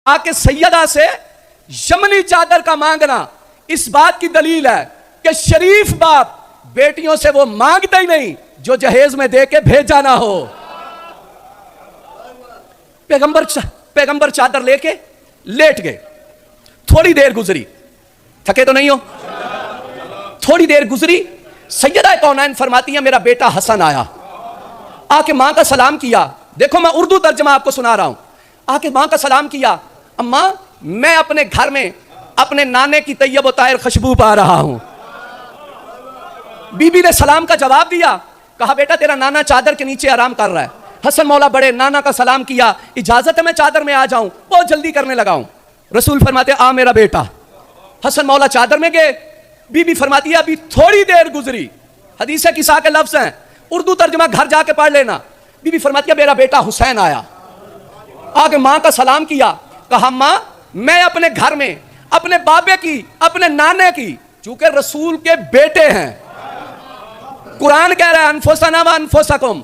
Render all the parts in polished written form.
आके सैयदा से यमनी चादर का मांगना इस बात की दलील है कि शरीफ बाप बेटियों से वो मांगता ही नहीं जो जहेज में दे के भेजा ना हो। पैगंबर चादर लेके लेट गए। थोड़ी देर गुजरी, थके तो नहीं हो, थोड़ी देर गुजरी, सैयदा कौनैन फरमाती है मेरा बेटा हसन आया, आके मां का सलाम किया। देखो मैं उर्दू तर्जमा आपको सुना रहा हूं। आके मां का सलाम किया, अम्मा मैं अपने घर में अपने नाने की तैयब व ताहिर खुशबू पा रहा हूं। बीबी ने सलाम का जवाब दिया, कहा बेटा तेरा नाना चादर के नीचे आराम कर रहा है। हसन मौला बड़े नाना का सलाम किया, इजाजत है मैं चादर में आ जाऊं? बहुत जल्दी करने लगा हूं। रसूल फरमाते आ मेरा बेटा। हसन मौला चादर में गए। बीबी फरमाती है अभी थोड़ी देर गुजरी, हदीस किसा के लफ्ज हैं, उर्दू तर्जमा घर जाके पढ़ लेना। बीबी फरमाती है मेरा बेटा हुसैन आया, आके मां का सलाम किया, कहा मां मैं अपने घर में अपने बाबे की अपने नाने की, चूंकि रसूल के बेटे हैं, कुरान कह रहा है अनफुसना व अनफुसकुम,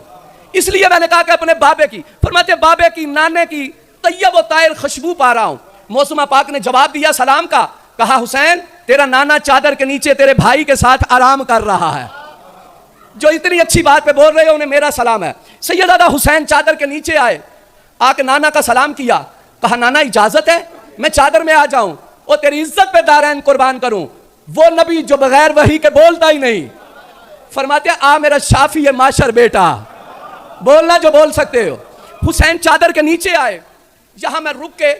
इसलिए मैंने कहा कि अपने बाबे की। फरमाते बाबे की नाने की तैयब व ताहिर खुशबू पा रहा हूं। मौसुमा पाक ने जवाब दिया सलाम का, कहा हुसैन तेरा नाना चादर के नीचे तेरे भाई के साथ आराम कर रहा है। जो इतनी अच्छी बात पे बोल रहे हो उन्हें मेरा सलाम है। सैयदा हुसैन चादर के नीचे आए, आके नाना का सलाम किया, कहा नाना इजाजत है मैं चादर में आ जाऊं और तेरी इज्जत पे दारैन कुर्बान करूं, वो नबी जो बगैर वही के बोलता ही नहीं। फरमाते आ मेरा शाफी है माशर बेटा, बोलना जो बोल सकते हो। हुसैन चादर के नीचे आए। यहां मैं रुक के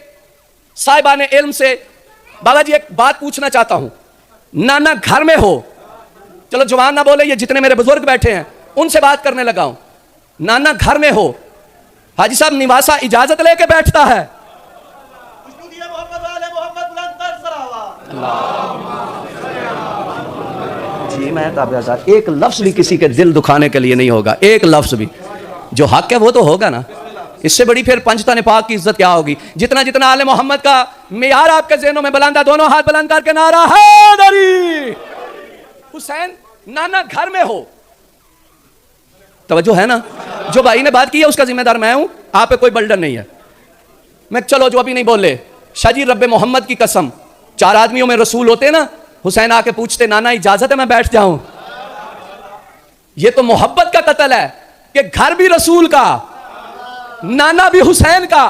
साहिबान इल्म से बाबा जी एक बात पूछना चाहता हूं। नाना घर में हो, चलो जवान ना बोले, ये जितने मेरे बुजुर्ग बैठे हैं उनसे बात करने लगा हूं। नाना घर में हो, हाजी साहब निवासा इजाजत लेके बैठता है। जी मैं ताबेदार, एक लफ्ज भी किसी के दिल दुखाने के लिए नहीं होगा, एक लफ्ज भी। जो हक है वो तो होगा ना, इससे बड़ी फिर पंचतन पाक की इज्जत क्या होगी। जितना जितना आले मोहम्मद का मेयार आपके ज़हनों में बुलंद है, दोनों हाथ बुलंद करके नारा हैदरी। हुसैन नाना घर में हो, तवज्जो है ना, जो भाई ने बात की है उसका जिम्मेदार मैं हूं, आप पे कोई बल्डन नहीं है। मैं चलो जो अभी नहीं बोले, शाजी रब्बे मोहम्मद की कसम, 4 आदमियों में रसूल होते ना, हुसैन आके पूछते नाना इजाजत है मैं बैठ जाऊं? ये तो मोहब्बत का कत्ल है कि घर भी रसूल का, नाना भी हुसैन का,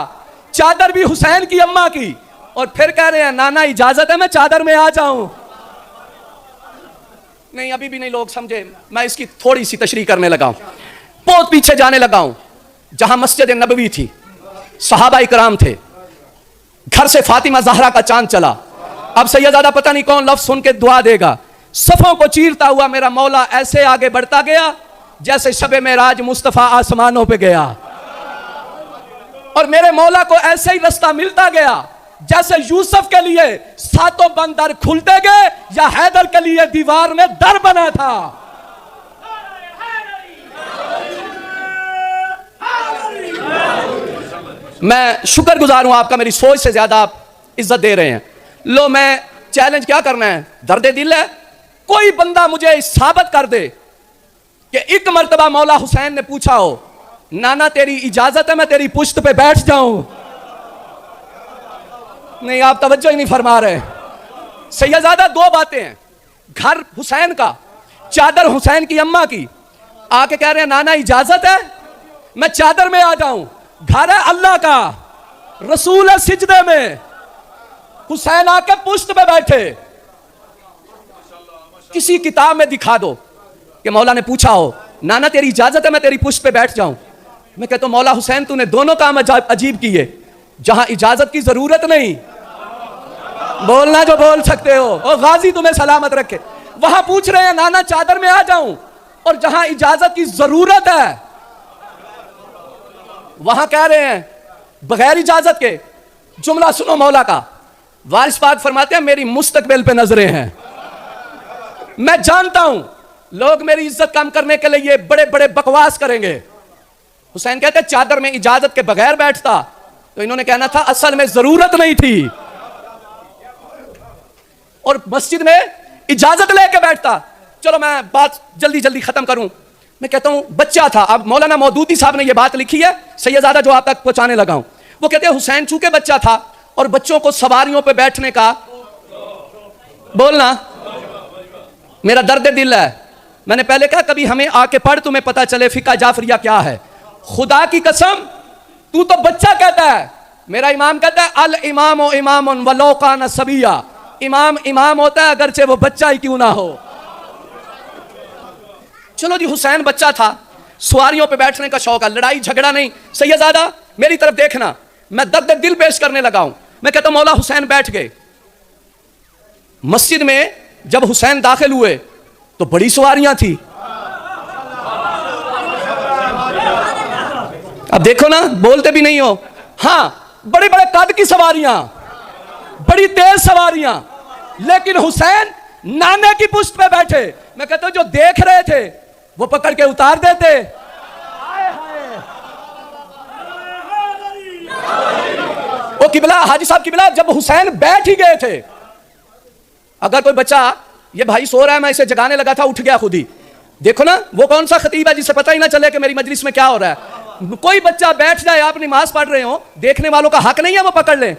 चादर भी हुसैन की अम्मा की, और फिर कह रहे हैं नाना इजाजत है मैं चादर में आ जाऊं? नहीं अभी भी नहीं लोग समझे, मैं इसकी थोड़ी सी तशरीह करने लगा हूं। बहुत पीछे जाने लगा हूं, जहां मस्जिद नबवी थी, सहाबा इकराम थे, घर से फातिमा ज़हरा का चांद चला। अब सैयदादा पता नहीं कौन लफ्ज सुन के दुआ देगा। सफों को चीरता हुआ मेरा मौला ऐसे आगे बढ़ता गया जैसे शबे मेराज मुस्तफा आसमानों पे गया, और मेरे मौला को ऐसे ही रास्ता मिलता गया जैसे यूसुफ के लिए 7 बंद दर खुलते गए या हैदर के लिए दीवार में दर बना था। मैं शुक्रगुजार हूं आपका, मेरी सोच से ज्यादा आप इज्जत दे रहे हैं। लो मैं चैलेंज क्या करना है, दर्द दिल है, कोई बंदा मुझे साबित कर दे कि एक मर्तबा मौला हुसैन ने पूछा हो नाना तेरी इजाजत है मैं तेरी पुश्त पे बैठ जाऊं? नहीं आप तवज्जो ही नहीं फरमा रहे। सैयदादा 2 बातें हैं, घर हुसैन का, चादर हुसैन की अम्मा की, आके कह रहे हैं नाना इजाजत है मैं चादर में आ जाऊं? घर है अल्लाह का, रसूल है सिजदे में, हुसैन आके पुश्त पे बैठे। किसी किताब में दिखा दो कि मौला ने पूछा हो नाना तेरी इजाजत है मैं तेरी पुश्त पे बैठ जाऊं? मैं कहता हूं मौला हुसैन तूने दोनों काम अजीब किए, जहां इजाजत की जरूरत नहीं, बोलना जो बोल सकते हो, और गाजी तुम्हें सलामत रखे। वहां पूछ रहे हैं नाना चादर में आ जाऊं, और जहां इजाजत की जरूरत है वहां कह रहे हैं बगैर इजाजत के। जुमला सुनो मौला का, वारिस पाक फरमाते हैं मेरी मुस्तकबिल पे नजरें हैं, मैं जानता हूं लोग मेरी इज्जत कम करने के लिए बड़े बड़े बकवास करेंगे। हुसैन कहते चादर में इजाजत के बगैर बैठता तो इन्होंने कहना था असल में जरूरत नहीं थी, और मस्जिद में इजाजत लेके बैठता। चलो मैं बात जल्दी जल्दी खत्म करूं। मैं कहता हूं बच्चा था, अब मौलाना मौदूदी साहब ने यह बात लिखी है, सैयदादा जो आप तक पहुंचाने लगा हूं, वो कहते हैं हुसैन चूंकि बच्चा था और बच्चों को सवारियों पे बैठने का, बोलना मेरा दर्द दिल है। मैंने पहले कहा कभी हमें आके पढ़, तुम्हें पता चले फिका जाफरिया क्या है। खुदा की कसम, तू तो बच्चा कहता है, मेरा इमाम कहता है अल इमाम ओ इमाम वलो कान सबिया, इमाम इमाम होता है अगरचे वो बच्चा ही क्यों ना हो। चलो जी, हुसैन बच्चा था, सवारियों पे बैठने का शौक है, लड़ाई झगड़ा नहीं। सैयदादा मेरी तरफ देखना, मैं दर्द दिल पेश करने लगा हूं। मैं कहता हूं मौला हुसैन बैठ गए। मस्जिद में जब हुसैन दाखिल हुए तो बड़ी सवारियां थी। अब देखो ना, बोलते भी नहीं हो। हाँ, बड़े बड़े कद की सवारियां, बड़ी तेज सवारियां, लेकिन हुसैन नाने की पुश्त पे बैठे। मैं कहता हूं जो देख रहे थे वो पकड़ के उतार देते। ओ किबला, हाजी साहब किबला, जब हुसैन बैठ ही गए थे, अगर कोई बच्चा, ये भाई सो रहा है, मैं इसे जगाने लगा था, उठ गया खुद ही। देखो ना, वो कौन सा खतीब है जिसे पता ही ना चले कि मेरी मजलिस में क्या हो रहा है। कोई बच्चा बैठ जाए, आप नमाज पढ़ रहे हो, देखने वालों का हक नहीं है वो पकड़ ले,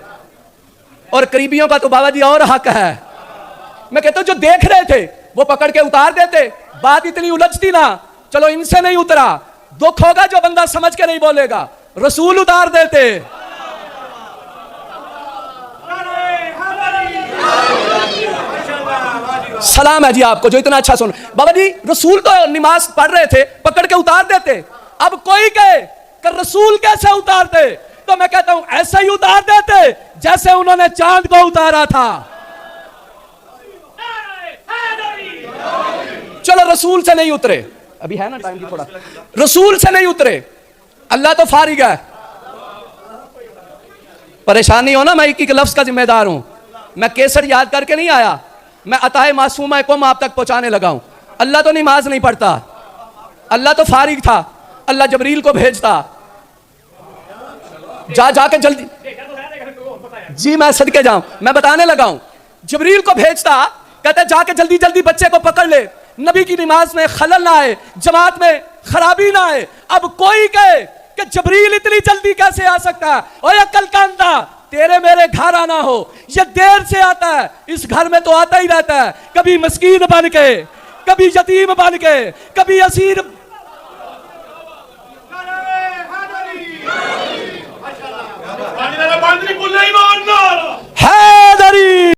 और करीबियों का तो बाबा जी और हक है। मैं कहता हूं जो देख रहे थे वो पकड़ के उतार देते। बात इतनी उलझती ना, चलो इनसे नहीं उतरा, दुख होगा जो बंदा समझ के नहीं बोलेगा, रसूल उतार देते। सलाम है जी आपको जो इतना अच्छा सुन। बाबा जी रसूल तो नमाज पढ़ रहे थे, पकड़ के उतार देते। अब कोई कहे कि रसूल कैसे उतारते, तो मैं कहता हूं ऐसे ही उतार देते जैसे उन्होंने चांद को उतारा था। चलो रसूल से नहीं उतरे, अभी है ना टाइम की थोड़ा, रसूल से नहीं उतरे, अल्लाह तो फारिग है। परेशानी हो ना, मैं एक लफ्ज का जिम्मेदार हूं। मैं केसर याद करके नहीं आया, मैं अताए मासूमा को आप तक पहुंचाने लगा हूं। अल्लाह तो नमाज नहीं पढ़ता, अल्लाह तो फारिग था, अल्लाह जबरील को भेजता, जाके जल्दी, जी मैं सदके जाऊं, मैं बताने लगा हूं। जबरील को भेजता, कहता जाके जल्दी जल्दी बच्चे को पकड़ ले, नबी की नमाज में खलल ना आए, जमात में खराबी ना आए। अब कोई कहे कि जबरील इतनी जल्दी कैसे आ सकता है, ओए अक्ल का अंधा, तेरे मेरे घर आना हो, ये देर से आता है, इस घर में तो आता ही रहता है, कभी मस्कीन बन के, कभी यतीम बन के, कभी असीर। हैदरी